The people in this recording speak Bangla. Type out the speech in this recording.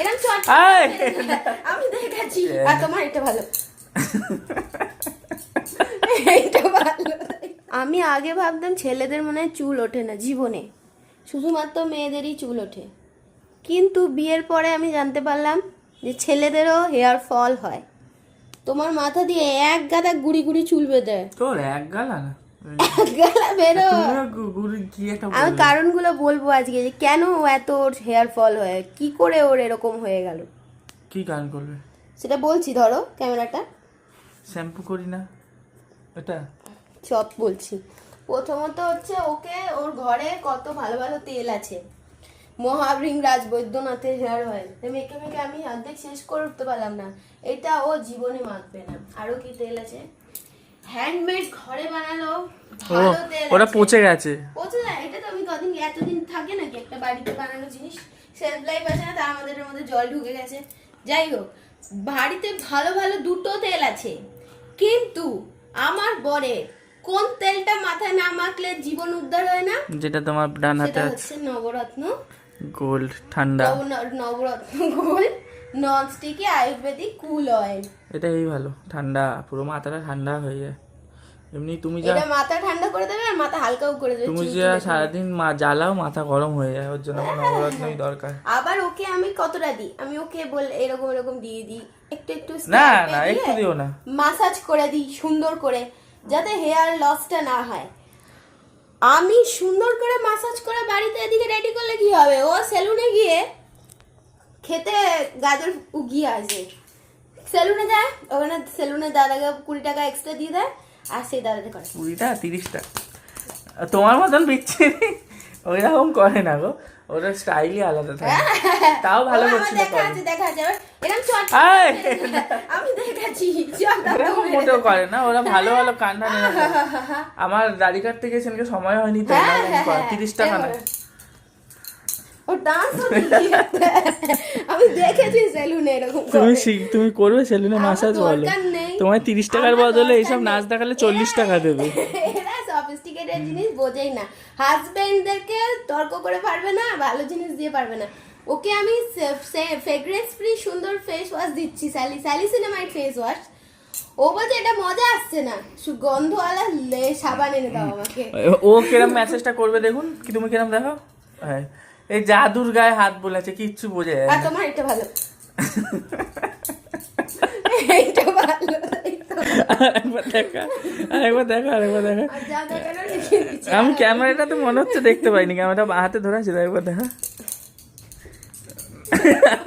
এরকম চট আমি দেখেছি। আর তোমার এটা ভালো, এইটা ভালো। আমি আগে ভাবতাম ছেলেদের মনে হয় চুল ওঠে না জীবনে, শুধুমাত্র মেয়েদেরই চুল ওঠে, কিন্তু বিয়ের পরে আমি জানতে পারলাম যে ছেলেদেরও হেয়ার ফল হয়। তোমার মাথা দিয়ে এক গাদা গুড়ি গুড়ি চুল বেঁধে, তোর এক গালা না এক গাদা বেরো। কি একটা আমি কারণগুলো বলবো আজকে যে কেন এত ওর হেয়ার ফল হয়, কি করে ওর এরকম হয়ে গেল, কি কারণ করবে সেটা বলছি। ধরো ক্যামেরাটা, শ্যাম্পু করি না এটা সব বলছি। প্রথমত হচ্ছে ওকে, ওর ঘরে কত ভালো ভালো তেল আছে, মহাবৃংরাজ বৈদ্যনাথের হেয়ার অয়েল, মেখে মেখে আমি অর্ধেক শেষ করে উঠতে পারলাম না। এটা ও জীবনে মাখবে না। আরো কি তেল আছে, হ্যান্ডমেড ঘরে বানালো ভালো তেল ওরা আছে। পচে গেছে। পচে যায়, এটা তো আমি কদিন এতদিন থাকে নাকি একটা বাড়িতে বানানো জিনিস, সেলফ লাইফ আছে না, তার মধ্যে জল ঢুকে গেছে। যাই হোক, বাড়িতে ভালো ভালো দুটো তেল আছে, কিন্তু আমার বরের কোন তেলটা মাথায় না মাখলে জীবন উদ্ধার হয় না, যেটা তোমার ডান হাতে সেটা আছে, হচ্ছে নবরত্ন গোল্ড ঠান্ডা, নবরত্ন গোল্ড নন স্টিকি আয়ুর্বেদিক কুল অয়েল। এটাই ভালো, ঠান্ডা, পুরো মাথাটা ঠান্ডা হয়ে যায়। এমনি তুমি যা এটা মাথা ঠান্ডা করে দেবে আর মাথা হালকাও করে দেবে। তুমি যা সারাদিন জ্বালাও মাথা গরম হয়ে যায়, ওর জন্য আমার নবরত্নই দরকার। আবার ওকে আমি কতটা দিই, আমি ওকে বল এরকম এরকম দিয়ে দিই, একটু একটু না না একটু দিও না, মাসাজ করে দিই সুন্দর করে, যাতে হেয়ার লসটা না হয়। আমি সুন্দর করে মাসাজ করে বাড়িতে এদিকে রেডি করলে কি হবে, ও সেলুনে গিয়ে খেতে গাজর উগিয়ে আসে, সেলুনে যায়, ওখানে সেলুনে দাদাকে 20 টাকা এক্সট্রা দিয়ে দেয়, আর সেই দাদাতে করে 20টা 30টা। তোমার মতন বিচ্ছিরি ওই রকম করে না গো, ওরা স্টাইলই আলাদা থাকে, তাও ভালো করছিল। দেখা আছে এরকম চট আমি দেখেছি, এরকম মোটেও করে না, ওরা ভালো ভালো কান্না নিয়ে আমার দাড়ি কাটতে গেছেন সময় হয়নি তো 30 টাকা না। ও ডান্স আমি দেখেছি সেলুনে এরকম তুমি করবে সেলুনে মাসাজ, বলো তোমায় 30 টাকার বদলে এইসব নাচ দেখালে 40 টাকা দেবে। এরা সফিস্টিকেটেড জিনিস বোঝেই না, হাজবেন্ডদেরকে তর্ক করে পারবে না, ভালো জিনিস দিয়ে পারবে না। ওকে আমি ফ্রেগ্রেন্স ফ্রি সুন্দর ফেস ওয়াশ দিচ্ছি, স্যালিসিনামাইড ফেস ওয়াশ। ও বলছে এটা মজা আসছে না, সুগন্ধওয়ালা সাবান এনে দাও আমাকে। ও কিরম মেসেজটা করবে দেখুন, কি তুমি কিরম দেখো, হ্যাঁ এই জাদুর গায়ে হাত বলেছে, কিচ্ছু বোঝে যায় না। আর তোমার এটা ভালো, এইটা ভালো, আরেকবার দেখা। আমি ক্যামেরাটা তো মনে হচ্ছে দেখতে পাইনি, ক্যামেরাটা হাতে ধরে আছে, একবার দেখা।